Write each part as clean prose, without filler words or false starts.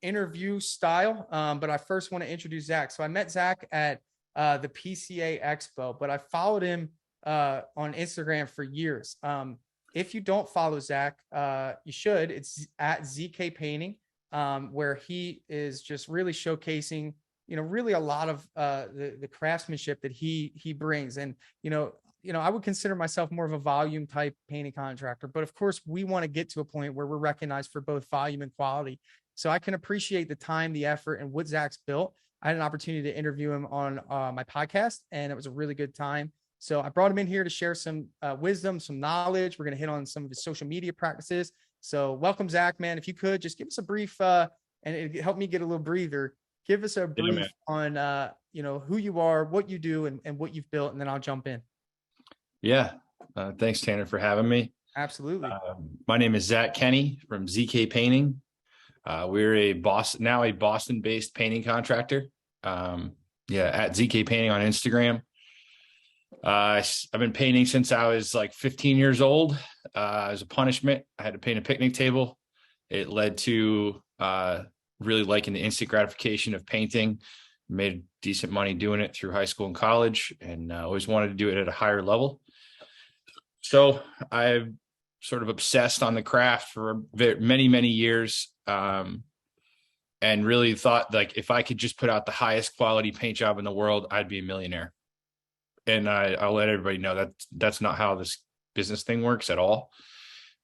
interview style, but I first want to introduce Zach. So I met Zach at the PCA Expo, but I followed him on Instagram for years. If you don't follow Zach, you should. It's at ZK Painting, where he is just really showcasing, really a lot of the craftsmanship that he brings. And I would consider myself more of a volume type painting contractor, but of course we want to get to a point where we're recognized for both volume and quality. So I can appreciate the time, the effort, and what Zach's built. I had an opportunity to interview him on my podcast, and it was a really good time. So I brought him in here to share some wisdom, some knowledge. We're going to hit on some of his social media practices. So welcome, Zach, man. If you could just give us a brief, and it helped me get a little breather. Give us a brief on, who you are, what you do, and what you've built, and then I'll jump in. Yeah. Thanks, Tanner, for having me. Absolutely. My name is Zach Kenney from ZK Painting. We're a Boston-based painting contractor. At ZK Painting on Instagram. I've been painting since I was like 15 years old. As a punishment, I had to paint a picnic table. It led to really liking the instant gratification of painting. Made decent money doing it through high school and college, and always wanted to do it at a higher level. So I've sort of obsessed on the craft for many, many years. And really thought, like, if I could just put out the highest quality paint job in the world, I'd be a millionaire. And I'll let everybody know that that's not how this business thing works at all.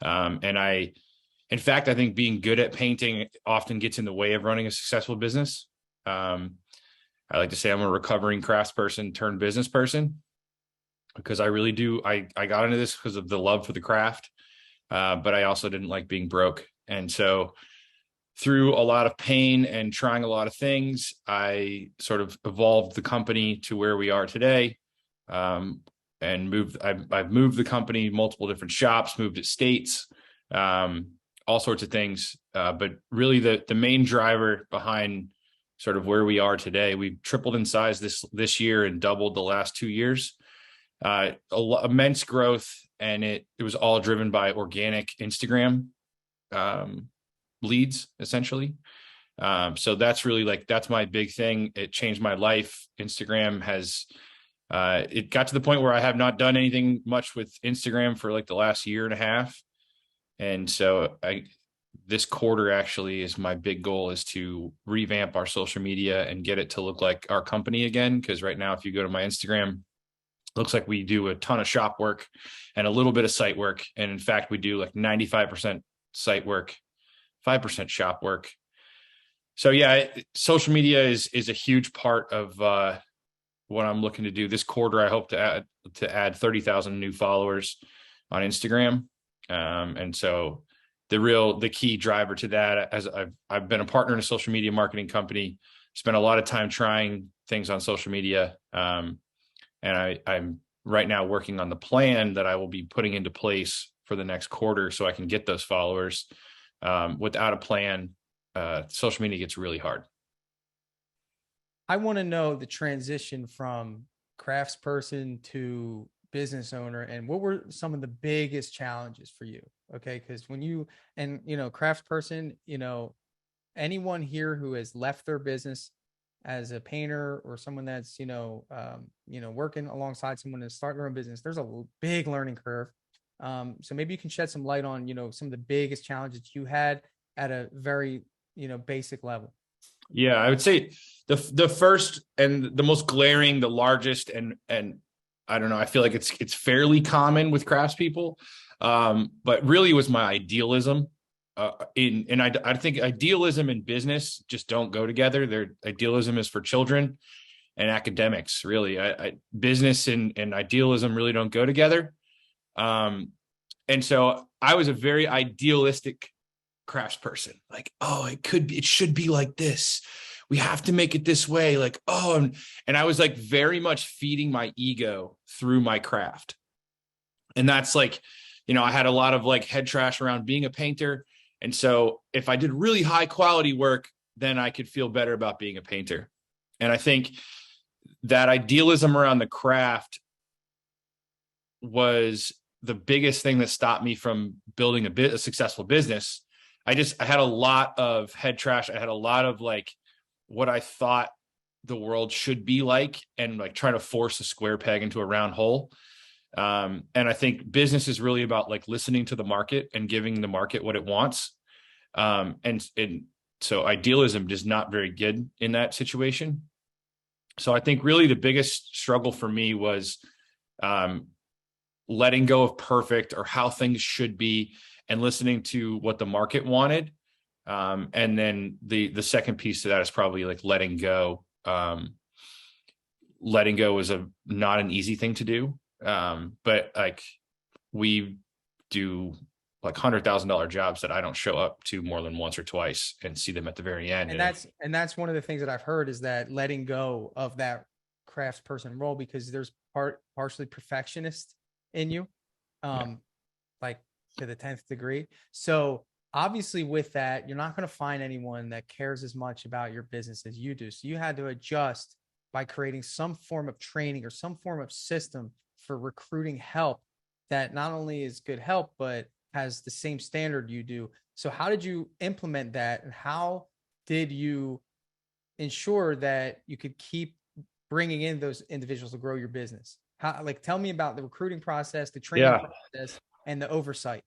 In fact, I think being good at painting often gets in the way of running a successful business. I like to say I'm a recovering craftsperson turned business person, because I really do. I got into this because of the love for the craft, but I also didn't like being broke. And so through a lot of pain and trying a lot of things, I sort of evolved the company to where we are today. And I've moved the company, multiple different shops, moved it states, all sorts of things. But really the main driver behind sort of where we are today, we've tripled in size this year and doubled the last 2 years. Immense growth. And it was all driven by organic Instagram, leads, essentially. So that's really that's my big thing. It changed my life. Instagram has, it got to the point where I have not done anything much with Instagram for like the last year and a half. And so this quarter actually is my big goal, is to revamp our social media and get it to look like our company again. Cause right now, if you go to my Instagram, it looks like we do a ton of shop work and a little bit of site work. And in fact, we do like 95% site work, 5% shop work. So yeah, social media is a huge part of what I'm looking to do. This quarter, I hope to add 30,000 new followers on Instagram. And so the key driver to that, as I've been a partner in a social media marketing company, spent a lot of time trying things on social media. And I'm right now working on the plan that I will be putting into place for the next quarter so I can get those followers. Without a plan, social media gets really hard. I want to know the transition from craftsperson to business owner, and what were some of the biggest challenges for you? Okay. Because when craftsperson, anyone here who has left their business as a painter or someone that's, working alongside someone to start their own business, there's a big learning curve. So maybe you can shed some light on, some of the biggest challenges you had at a very, basic level. Yeah, I would say the first and the most glaring, the largest, and I don't know, I feel like it's fairly common with craftspeople, but really was my idealism. I think idealism and business just don't go together. Their idealism is for children and academics. Really, business and idealism really don't go together. And so I was a very idealistic craftsperson. Like, it should be like this. We have to make it this way. Like, and I was like very much feeding my ego through my craft. And that's like, I had a lot of like head trash around being a painter. And so if I did really high quality work, then I could feel better about being a painter. And I think that idealism around the craft was the biggest thing that stopped me from building a successful business. I had a lot of head trash. I had a lot of like what I thought the world should be like, and like trying to force a square peg into a round hole. And I think business is really about like listening to the market and giving the market what it wants. And so idealism is not very good in that situation. So I think really the biggest struggle for me was letting go of perfect or how things should be and listening to what the market wanted. And then the second piece to that is probably like letting go. Letting go is not an easy thing to do. But like we do like $100,000 jobs that I don't show up to more than once or twice and see them at the very end. And that's one of the things that I've heard, is that letting go of that craftsperson role, because there's partially perfectionist in you, like to the 10th degree. So obviously with that, you're not going to find anyone that cares as much about your business as you do. So you had to adjust by creating some form of training or some form of system for recruiting help that not only is good help, but has the same standard you do. So how did you implement that, and how did you ensure that you could keep bringing in those individuals to grow your business? Tell me about the recruiting process, the training process, and the oversight.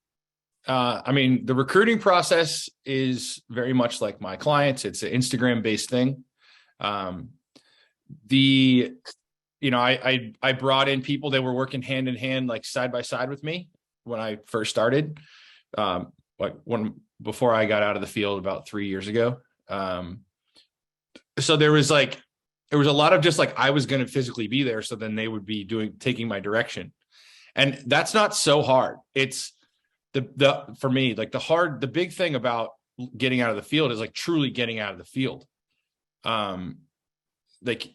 I mean, the recruiting process is very much like my clients. It's an Instagram based thing. I brought in people that were working hand in hand, like side by side with me when I first started, before I got out of the field about 3 years ago. So there was a lot of just like, I was going to physically be there. So then they would be taking my direction. And that's not so hard. It's for me, like the big thing about getting out of the field is like truly getting out of the field. Like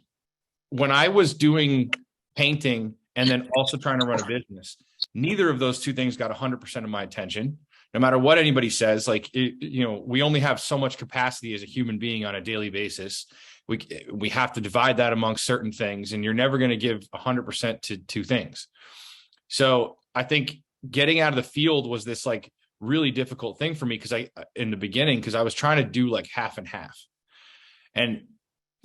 when I was doing painting and then also trying to run a business, neither of those two things got 100% of my attention. No matter what anybody says, we only have so much capacity as a human being on a daily basis. We have to divide that amongst certain things, and you're never going to give 100% to two things. So I think getting out of the field was this like really difficult thing for me in the beginning, because I was trying to do like half and half. And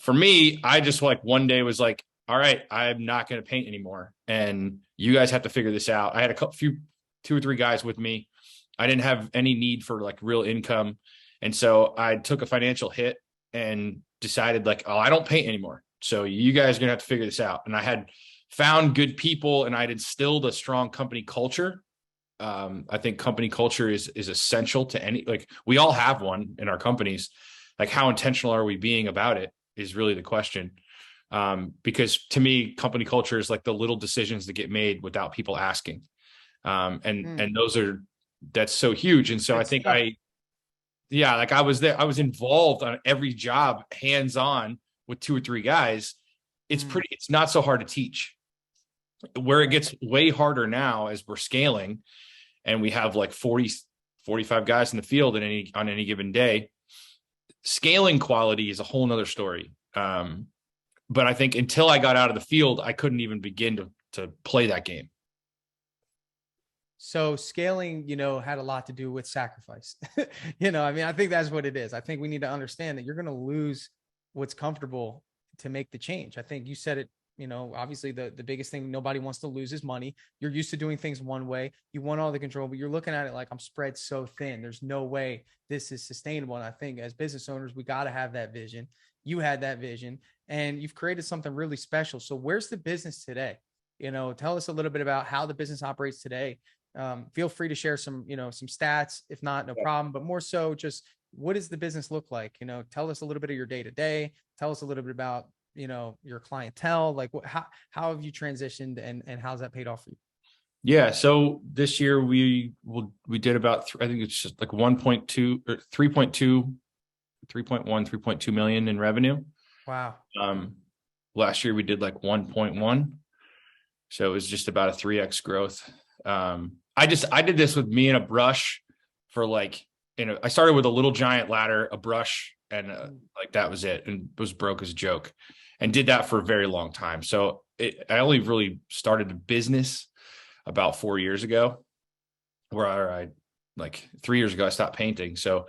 for me, I just like one day was like, all right, I'm not going to paint anymore, and you guys have to figure this out. I had two or three guys with me. I didn't have any need for like real income. And so I took a financial hit and decided like, oh, I don't paint anymore. So you guys are going to have to figure this out. And I had found good people, and I'd instilled a strong company culture. I think company culture is essential to we all have one in our companies. Like, how intentional are we being about it is really the question. Because to me, company culture is like the little decisions that get made without people asking. And that's so huge. And so I think I was there. I was involved on every job, hands-on with 2 or 3 guys. It's not so hard to teach. Where it gets way harder now as we're scaling and we have like 40, 45 guys in the field on any given day. Scaling quality is a whole nother story. But I think until I got out of the field, I couldn't even begin to play that game. So scaling, had a lot to do with sacrifice. I think that's what it is. I think we need to understand that you're going to lose what's comfortable to make the change. I think you said it, obviously the biggest thing nobody wants to lose is money. You're used to doing things one way. You want all the control, but you're looking at it like, I'm spread so thin. There's no way this is sustainable. And I think as business owners, we got to have that vision. You had that vision, and you've created something really special. So where's the business today? Tell us a little bit about how the business operates today. Feel free to share some stats. If not, no problem. But more so, just what does the business look like? Tell us a little bit of your day to day. Tell us a little bit about your clientele. Like, how have you transitioned, and how's that paid off for you? Yeah. So this year we did about, I think it's just like 1.2 or 3.2, 3.1, 3.2 million in revenue. Wow. Last year we did like 1.1. So it was just about a 3x growth. I did this with me and a brush for like, I started with a little giant ladder, a brush, and like that was it, and was broke as a joke, and did that for a very long time. So I only really started a business about 4 years ago, where like 3 years ago, I stopped painting. So,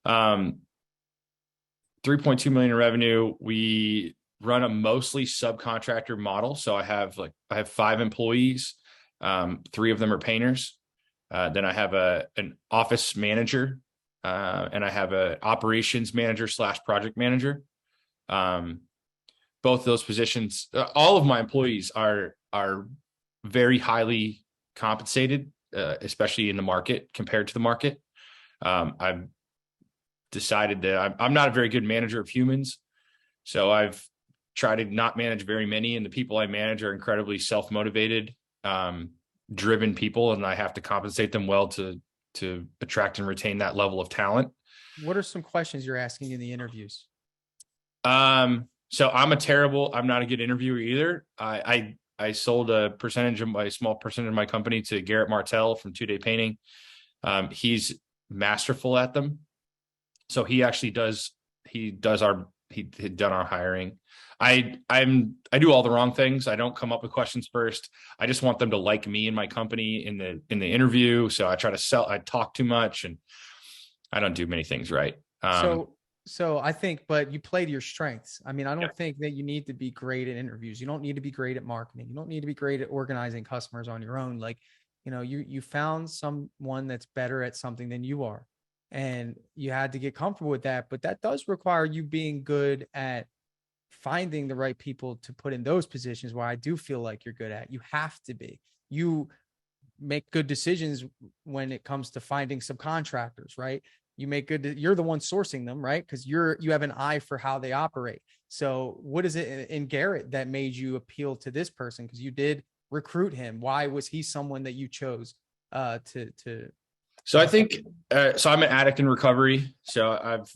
3.2 million in revenue. We run a mostly subcontractor model. So I have 5 employees. 3 of them are painters. Then I have an office manager, and I have an operations manager / project manager. Both those positions, all of my employees are very highly compensated, especially in the market compared to the market. I've decided that I'm not a very good manager of humans. So I've tried to not manage very many, and the people I manage are incredibly self-motivated, driven people, and I have to compensate them well to attract and retain that level of talent. What are some questions you're asking in the interviews? So I'm not a good interviewer either. I sold a small percentage of my company to Garrett Martell from 2 Day Painting. He's masterful at them. So he had done our hiring. I do all the wrong things. I don't come up with questions first. I just want them to like me and my company in the interview. So I talk too much, and I don't do many things right. So I think, but you play to your strengths. I mean, I don't think that you need to be great at interviews. You don't need to be great at marketing. You don't need to be great at organizing customers on your own. Like, you found someone that's better at something than you are, and you had to get comfortable with that. But that does require you being good at finding the right people to put in those positions where I do feel like you're good at. You have to be. You make good decisions when it comes to finding subcontractors, right? You're the one sourcing them, right? Because you have an eye for how they operate. So what is it in Garrett that made you appeal to this person? Because you did recruit him. Why was he someone that you chose to? So I think, so I'm an addict in recovery. So I've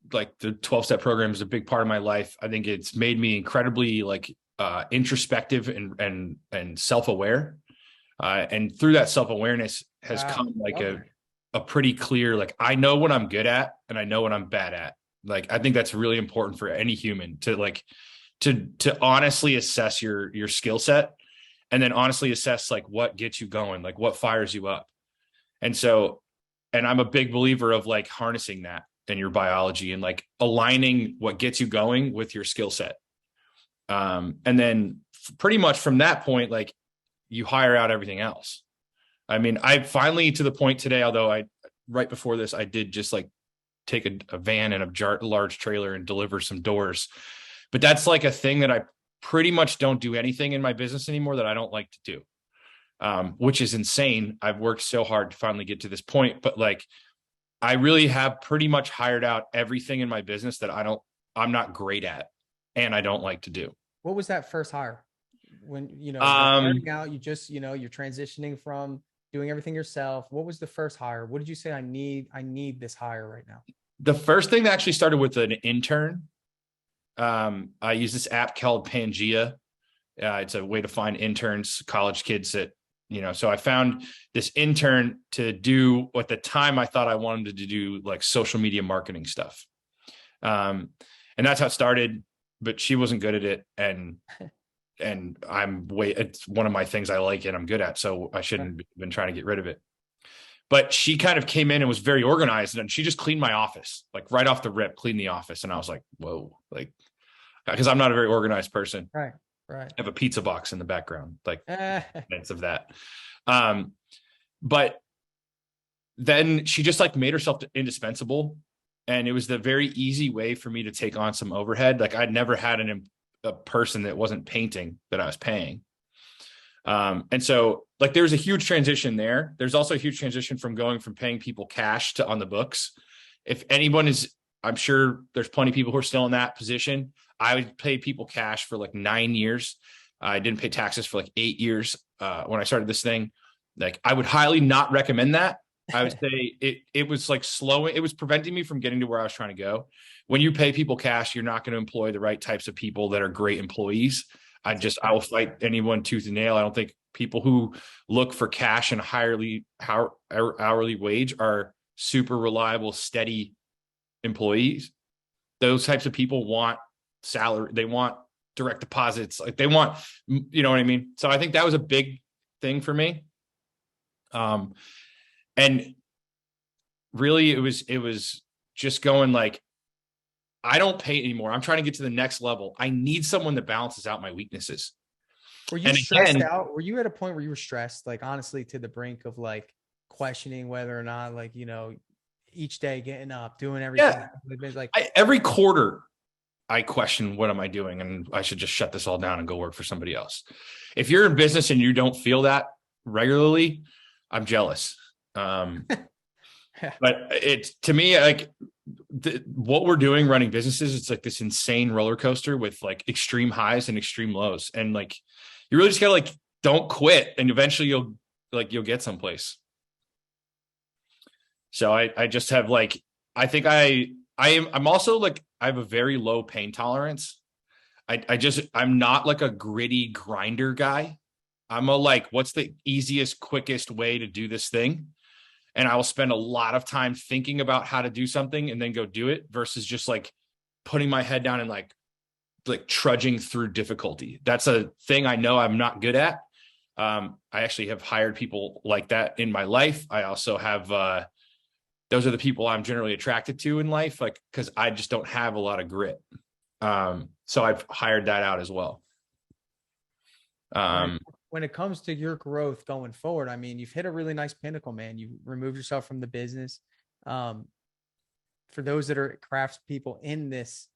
the 12-step program is a big part of my life. I think it's made me incredibly introspective and self-aware. And through that self-awareness has come a pretty clear, I know what I'm good at and I know what I'm bad at. I think that's really important for any human to honestly assess your skill set, and then honestly assess what gets you going, what fires you up. And I'm a big believer of harnessing that in your biology and aligning what gets you going with your skill set. And then pretty much from that point, you hire out everything else. I mean, I finally, to the point today, although right before this, I did just take a van and a large trailer and deliver some doors. But that's a thing that I pretty much don't do anything in my business anymore that I don't like to do, which is insane. I've worked so hard to finally get to this point, but I really have pretty much hired out everything in my business that I'm not great at and I don't like to do. What was that first hire? When, you're starting out, you're transitioning from doing everything yourself. What was the first hire? What did you say? I need this hire right now. The first thing that actually started with an intern. I use this app called Pangea. It's a way to find interns, college kids that, so I found this intern to do at the time I thought I wanted to do social media marketing stuff. And that's how it started, but she wasn't good at it. And it's one of my things I like and I'm good at. So I shouldn't have been trying to get rid of it. But she kind of came in and was very organized, and she just cleaned my office, right off the rip, cleaned the office. And I was like, whoa, because I'm not a very organized person. Right. I have a pizza box in the background, minutes of that. But then she just made herself indispensable. And it was the very easy way for me to take on some overhead. I'd never had a person that wasn't painting that I was paying. And so there's a huge transition there. There's also a huge transition from going from paying people cash to on the books. If anyone I'm sure there's plenty of people who are still in that position. I would pay people cash for 9 years. I didn't pay taxes for 8 years. When I started this thing, I would highly not recommend that. I would say it was slowing. It was preventing me from getting to where I was trying to go. When you pay people cash, you're not going to employ the right types of people that are great employees. I will fight anyone tooth and nail. I don't think people who look for cash and hourly wage are super reliable, steady employees. Those types of people want salary. They want direct deposits. They want, you know what I mean? So I think that was a big thing for me. And really it was just going like, I don't paint anymore. I'm trying to get to the next level. I need someone that balances out my weaknesses. Were you stressed out? Were you at a point where you were stressed, like honestly, to the brink of like questioning whether or not, like, each day getting up, doing everything? Yeah. Like every quarter, I question, what am I doing? And I should just shut this all down and go work for somebody else. If you're in business and you don't feel that regularly, I'm jealous. But it's, to me, like what we're doing running businesses, it's like this insane roller coaster with like extreme highs and extreme lows. And like, you really just gotta like, don't quit, and eventually you'll get someplace. So I just have like, I think I'm also like, I have a very low pain tolerance. I'm not like a gritty grinder guy. I'm a like, what's the easiest, quickest way to do this thing? And I will spend a lot of time thinking about how to do something and then go do it, versus just like putting my head down and like trudging through difficulty. That's a thing I know I'm not good at. I actually have hired people like that in my life. I also have, those are the people I'm generally attracted to in life, like, because I just don't have a lot of grit. So I've hired that out as well. When it comes to your growth going forward, I mean, you've hit a really nice pinnacle, man. You removed yourself from the business. For those that are crafts people in this,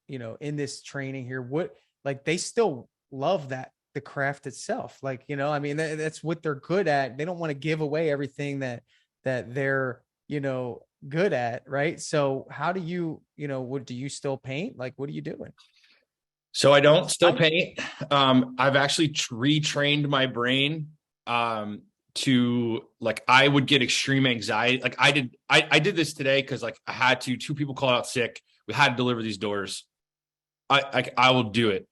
in this training here, what, like, they still love the craft itself. Like, I mean, that's what they're good at. They don't want to give away everything that they're, good at. Right. So how do you, what do you still paint? Like, what are you doing? So I don't still paint. I've actually retrained my brain to like, I would get extreme anxiety. Like I did this today because like I had to. 2 people called out sick. We had to deliver these doors. I will do it.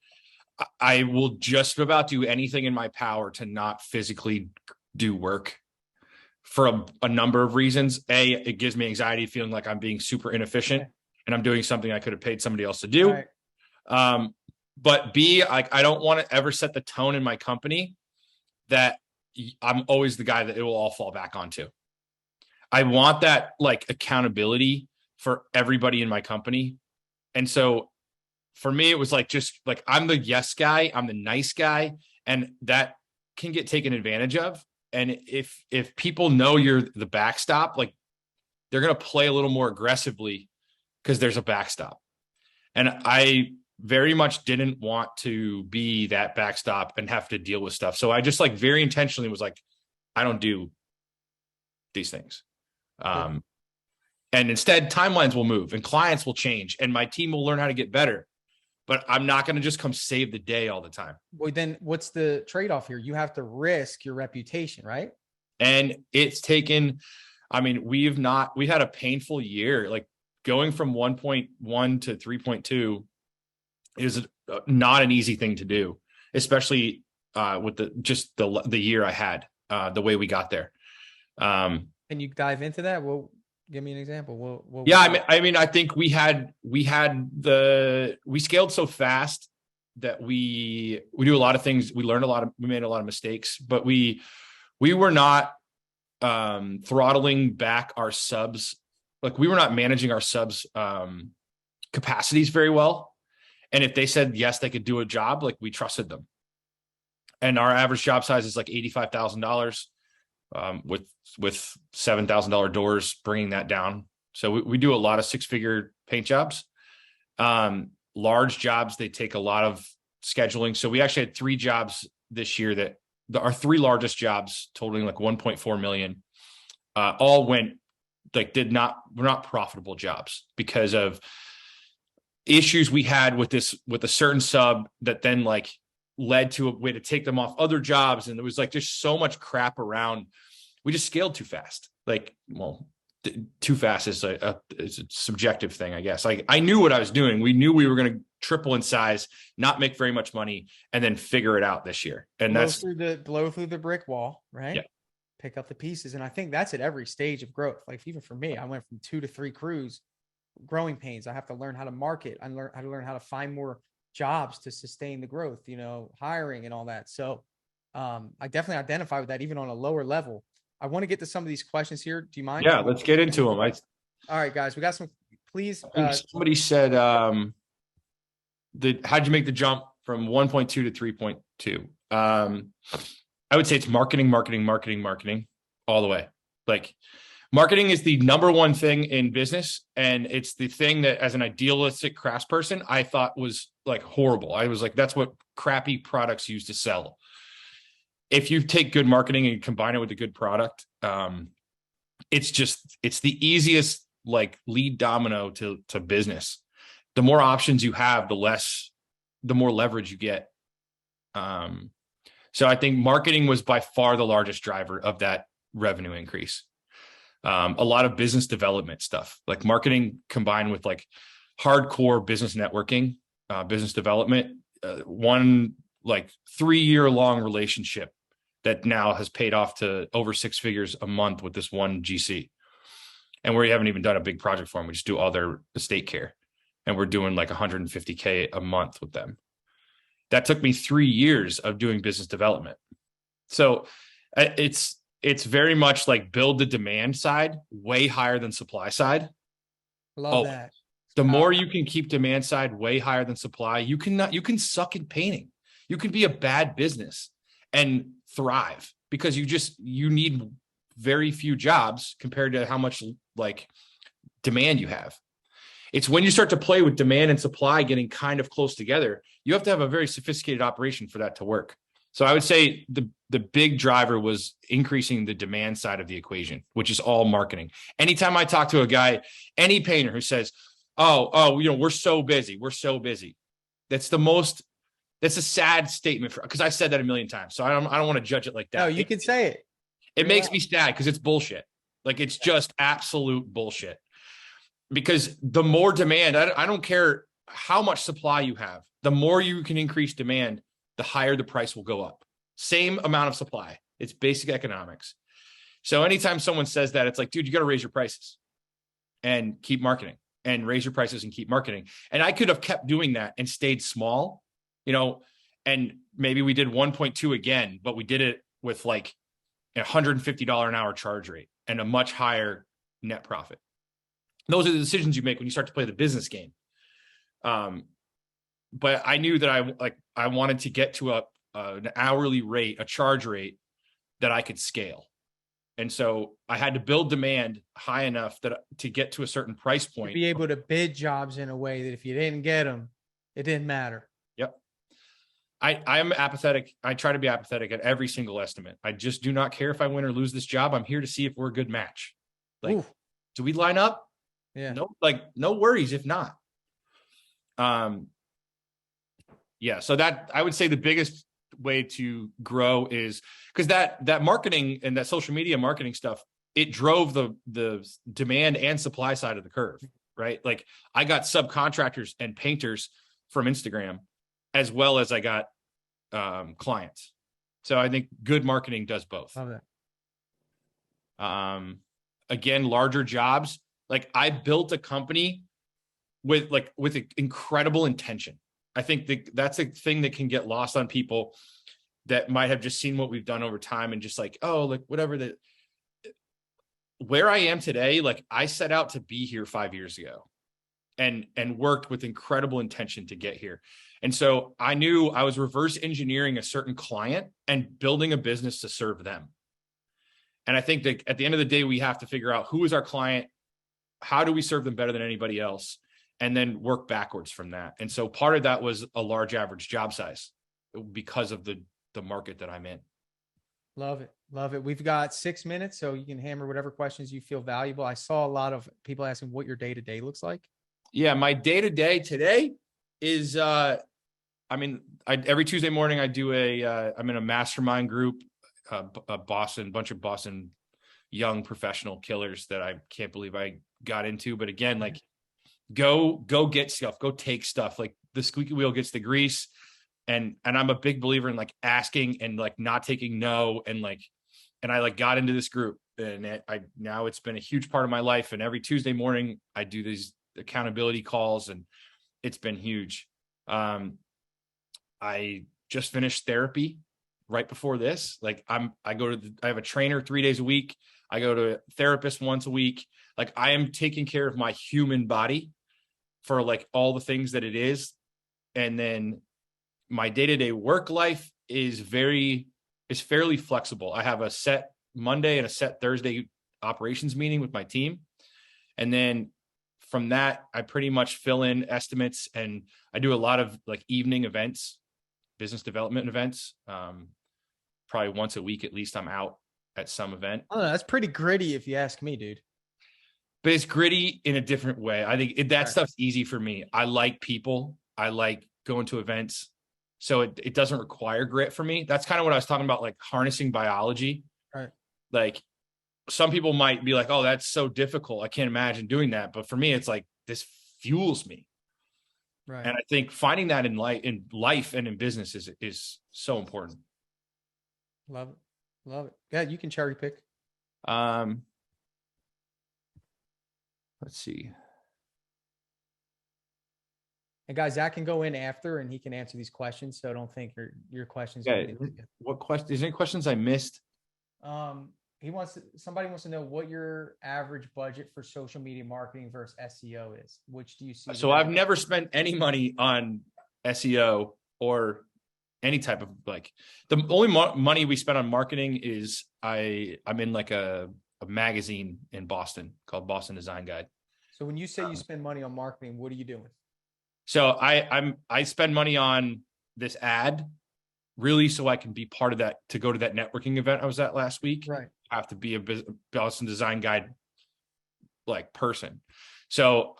I will just about do anything in my power to not physically do work for a number of reasons. A, it gives me anxiety feeling like I'm being super inefficient and I'm doing something I could have paid somebody else to do. Right. But B, I don't want to ever set the tone in my company that I'm always the guy that it will all fall back onto. I want that like accountability for everybody in my company. And so for me, it was like, just like, I'm the yes guy, I'm the nice guy, and that can get taken advantage of. And if people know you're the backstop, like they're going to play a little more aggressively because there's a backstop. And I very much didn't want to be that backstop and have to deal with stuff. So I just like very intentionally was like, I don't do these things. And instead timelines will move and clients will change and my team will learn how to get better, but I'm not going to just come save the day all the time. Well, then what's the trade-off here? You have to risk your reputation, right? And it's taken, I mean, we had a painful year, like going from 1.1 to 3.2 is not an easy thing to do, especially with the year I had, the way we got there. Can you dive into that? Well, give me an example. I mean, I think we scaled so fast that we do a lot of things. We learned we made a lot of mistakes, but we were not throttling back our subs. Like we were not managing our subs capacities very well. And if they said, yes, they could do a job, like we trusted them. And our average job size is like $85,000 with $7,000 doors, bringing that down. So we do a lot of 6-figure paint jobs. Large jobs, they take a lot of scheduling. So we actually had 3 jobs this year that our 3 largest jobs totaling like 1.4 million, all went like, were not profitable jobs because of issues we had with a certain sub that then like led to a way to take them off other jobs. And there was like just so much crap around. We just scaled too fast. Like, well, too fast is a subjective thing, I guess. Like I knew what I was doing. We knew we were going to triple in size, not make very much money, and then figure it out this year. And blow through the brick wall, right? Yeah. Pick up the pieces. And I think that's at every stage of growth. Like even for me, I went from 2 to 3 crews, growing pains. I have to learn how to market. I learn how to find more jobs to sustain the growth, hiring and all that. So I definitely identify with that even on a lower level. I want to get to some of these questions here. Do you mind? Yeah, let's get into them. All right, guys, we got some, please. Somebody said, how'd you make the jump from 1.2 to 3.2? I would say it's marketing all the way. Like, marketing is the number one thing in business. And it's the thing that, as an idealistic craftsperson, I thought was like horrible. I was like, that's what crappy products use to sell. If you take good marketing and combine it with a good product, it's the easiest like lead domino to business. The more options you have, the more leverage you get. So I think marketing was by far the largest driver of that revenue increase. A lot of business development stuff, like marketing combined with like hardcore business networking, business development, one like 3-year long relationship that now has paid off to over 6 figures a month with this one GC. And we haven't even done a big project for them. We just do all their estate care. And we're doing like $150K a month with them. That took me 3 years of doing business development. So it's very much like build the demand side way higher than supply side. Love that. The more you can keep demand side way higher than supply, you can suck in painting. You can be a bad business and thrive because you need very few jobs compared to how much like demand you have. It's when you start to play with demand and supply getting kind of close together, you have to have a very sophisticated operation for that to work. So I would say the big driver was increasing the demand side of the equation, which is all marketing. Anytime I talk to a guy, any painter who says, oh, we're so busy. That's a sad statement because I said that a million times. So I don't want to judge it like that. No, you can say it. It makes me sad because it's bullshit. Like, it's just absolute bullshit. Because the more demand, I don't care how much supply you have, the more you can increase demand, the higher the price will go up. Same amount of supply. It's basic economics. So anytime someone says that, it's like, dude, you got to raise your prices and keep marketing and raise your prices and keep marketing. And I could have kept doing that and stayed small, and maybe we did 1.2 again, but we did it with like $150 an hour charge rate and a much higher net profit. Those are the decisions you make when you start to play the business game. But I knew that I wanted to get to an hourly rate, a charge rate that I could scale. And so I had to build demand high enough to get to a certain price point. To be able to bid jobs in a way that if you didn't get them, it didn't matter. Yep. I am apathetic. I try to be apathetic at every single estimate. I just do not care if I win or lose this job. I'm here to see if we're a good match. Like, do we line up? Yeah. No worries if not. Yeah. So that, I would say the biggest way to grow is because that marketing and that social media marketing stuff, it drove the demand and supply side of the curve, right? Like, I got subcontractors and painters from Instagram, as well as I got clients. So I think good marketing does both. Love that. Again, larger jobs. Like, I built a company with incredible intention. I think that's a thing that can get lost on people that might have just seen what we've done over time and just like, oh, like whatever. Where I am today, like, I set out to be here 5 years ago and worked with incredible intention to get here. And so I knew I was reverse engineering a certain client and building a business to serve them. And I think that at the end of the day, we have to figure out who is our client, how do we serve them better than anybody else, and then work backwards from that. And so part of that was a large average job size because of the market that I'm in. Love it. Love it. We've got 6 minutes, so you can hammer whatever questions you feel valuable. I saw a lot of people asking what your day-to-day looks like. Yeah, my day-to-day today is, every Tuesday morning I do I'm in a mastermind group, a bunch of Boston young professional killers that I can't believe I got into. But again, like, go get stuff, go take stuff. Like, the squeaky wheel gets the grease. And I'm a big believer in like asking and like not taking no. And I got into this group, and now it's been a huge part of my life. And every Tuesday morning I do these accountability calls, and it's been huge. I just finished therapy right before this. Like I have a trainer 3 days a week. I go to a therapist once a week. Like I am taking care of my human body for like all the things that it is. And then my day-to-day work life is fairly flexible. I have a set Monday and a set Thursday operations meeting with my team. And then from that, I pretty much fill in estimates, and I do a lot of like evening events, business development events. Probably once a week, at least I'm out at some event. Oh, that's pretty gritty if you ask me, dude. But it's gritty in a different way. I think that stuff's easy for me. I like people. I like going to events. So it doesn't require grit for me. That's kind of what I was talking about, like harnessing biology. Right. Like some people might be like, oh, that's so difficult, I can't imagine doing that. But for me, it's like, this fuels me. Right. And I think finding that in life and in business is so important. Love it. Love it. Yeah, you can cherry pick. Let's see. And guys, Zach can go in after and he can answer these questions. So don't think your questions. Yeah. What question? Is there any questions I missed? Somebody wants to know what your average budget for social media marketing versus SEO is. Which do you see? So I've never spent any money on SEO or any type of like, the only money we spend on marketing is I'm in like a magazine in Boston called Boston Design Guide. So when you say you spend money on marketing, what are you doing? So I spend money on this ad really so I can be part of that, to go to that networking event I was at last week. Right. I have to be a Boston Design Guide like person. So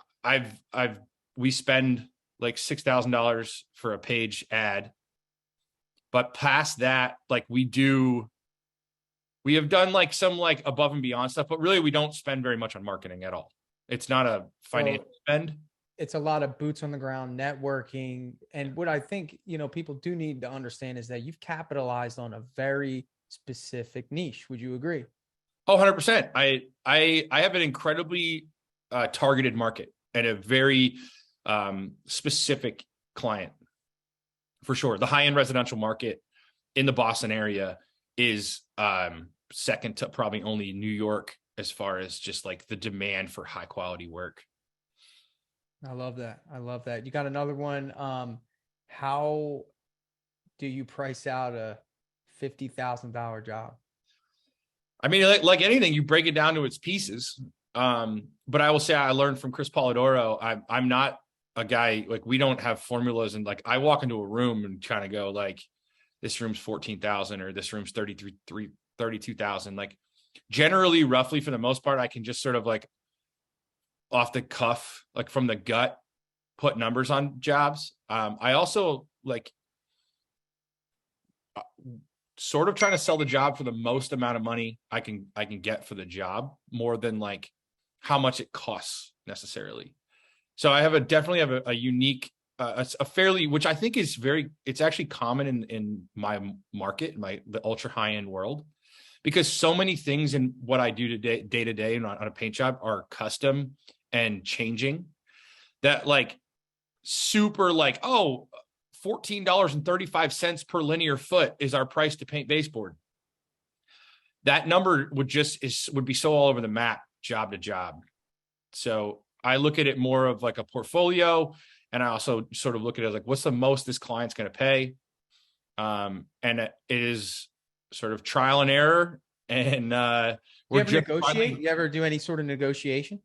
we spend like $6,000 for a page ad. But past that, like we have done like some like above and beyond stuff, but really we don't spend very much on marketing at all. It's not a financial spend. It's a lot of boots on the ground, networking. And what I think, people do need to understand is that you've capitalized on a very specific niche. Would you agree? Oh, 100%. I have an incredibly targeted market and a very specific client. For sure. The high-end residential market in the Boston area is second to probably only New York as far as just like the demand for high quality work. I love that. You got another one. How do you price out a $50,000 job? I mean, like anything, you break it down to its pieces. But I will say I learned from Chris Polidoro. I'm not a guy, like we don't have formulas, and like I walk into a room and kind of go like, this room's 14,000 or this room's 32,000. Like generally, roughly for the most part, I can just sort of like off the cuff, like from the gut, put numbers on jobs. I also like sort of trying to sell the job for the most amount of money I can get for the job, more than like how much it costs necessarily. So I definitely have a unique, a fairly, which I think is it's actually common in my market, the ultra high end world, because so many things in what I do day to day on a paint job are custom and changing, that like super like, oh, $14.35 per linear foot is our price to paint baseboard. That number would be so all over the map, job to job. So I look at it more of like a portfolio, and I also sort of look at it as like, what's the most this client's going to pay? And it is sort of trial and error. And you ever negotiate? You ever do any sort of negotiation?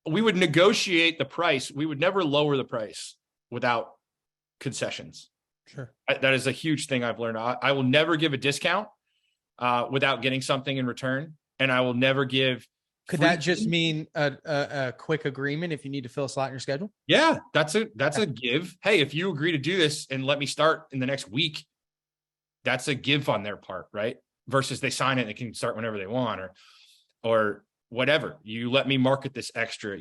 We would negotiate the price. We would never lower the price without concessions. Sure. That is a huge thing I've learned. I will never give a discount without getting something in return. And I will never give. Could that just mean a quick agreement if you need to fill a slot in your schedule? Yeah, that's a give. Hey, if you agree to do this and let me start in the next week, that's a give on their part, right? Versus they sign it and they can start whenever they want, or whatever. You let me market this extra.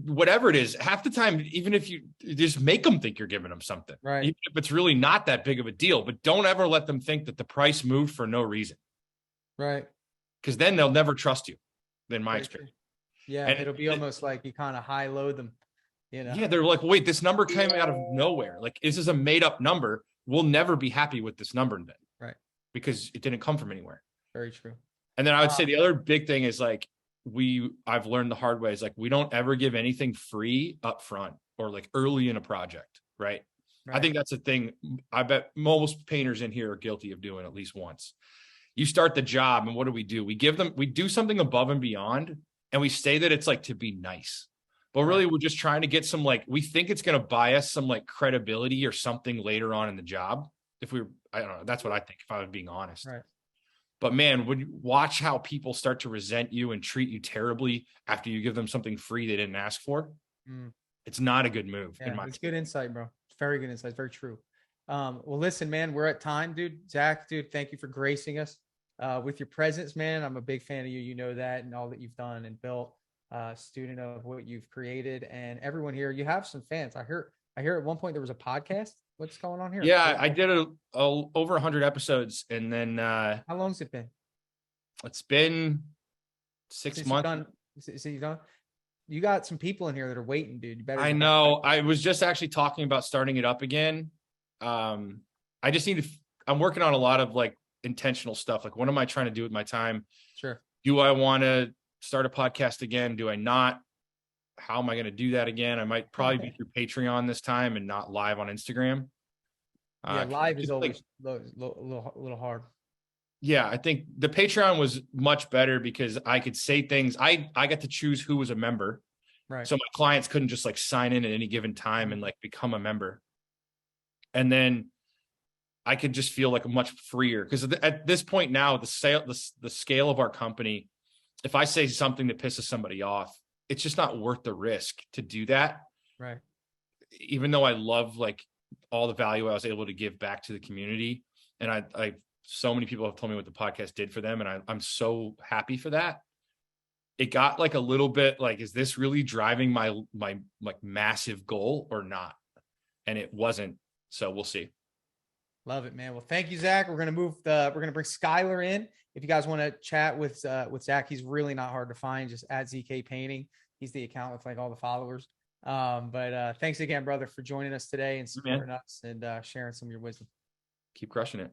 Whatever it is, half the time, even if you just make them think you're giving them something, right? Even if it's really not that big of a deal, but don't ever let them think that the price moved for no reason, right? Because then they'll never trust you, in my experience. Yeah, and it'll be almost like you kind of high load them. You know? Yeah, they're like, wait, this number came out of nowhere. Like, this is a made up number. We'll never be happy with this number then. Right. Because it didn't come from anywhere. Very true. And then I would say the other big thing is like, I've learned the hard way is like, we don't ever give anything free up front or like early in a project. Right. I think that's a thing. I bet most painters in here are guilty of doing at least once. You start the job and what do? We do something above and beyond, and we say that it's like to be nice, but really we're just trying to get some, like, we think it's going to buy us some like credibility or something later on in the job. I don't know. That's what I think, if I was being honest. Right. But man, when you watch how people start to resent you and treat you terribly after you give them something free they didn't ask for, it's not a good move. Yeah, it's good insight, bro. It's very good insight. It's very true. Well, listen, man, we're at time, dude. Zach, dude, thank you for gracing us with your presence, man. I'm a big fan of you. You know that, and all that you've done and built. Student of what you've created, and everyone here. You have some fans. I hear at one point there was a podcast. What's going on here? Yeah, I did over 100 episodes, and then how long's it been? It's been 6 months. You've done. You got some people in here that are waiting, dude. You better. I know. I was just actually talking about starting it up again. I just need to. I'm working on a lot of like intentional stuff. Like, what am I trying to do with my time? Sure. Do I want to start a podcast again? Do I not? How am I going to do that again? I might probably be through Patreon this time and not live on Instagram. Yeah, live is always a little hard. Yeah, I think the Patreon was much better because I could say things. I got to choose who was a member. Right. So my clients couldn't just like sign in at any given time and like become a member. And then I could just feel like much freer, because at this point now, the scale of our company, if I say something that pisses somebody off, it's just not worth the risk to do that. Right. Even though I love like all the value I was able to give back to the community. And I so many people have told me what the podcast did for them. And I'm so happy for that. It got like a little bit like, is this really driving my like massive goal or not? And it wasn't. So we'll see. Love it, man. Well, thank you, Zach. We're going to bring Skylar in. If you guys want to chat with Zach, he's really not hard to find. Just at ZK Painting. He's the account with like all the followers. But thanks again, brother, for joining us today and supporting us and sharing some of your wisdom. Keep crushing it.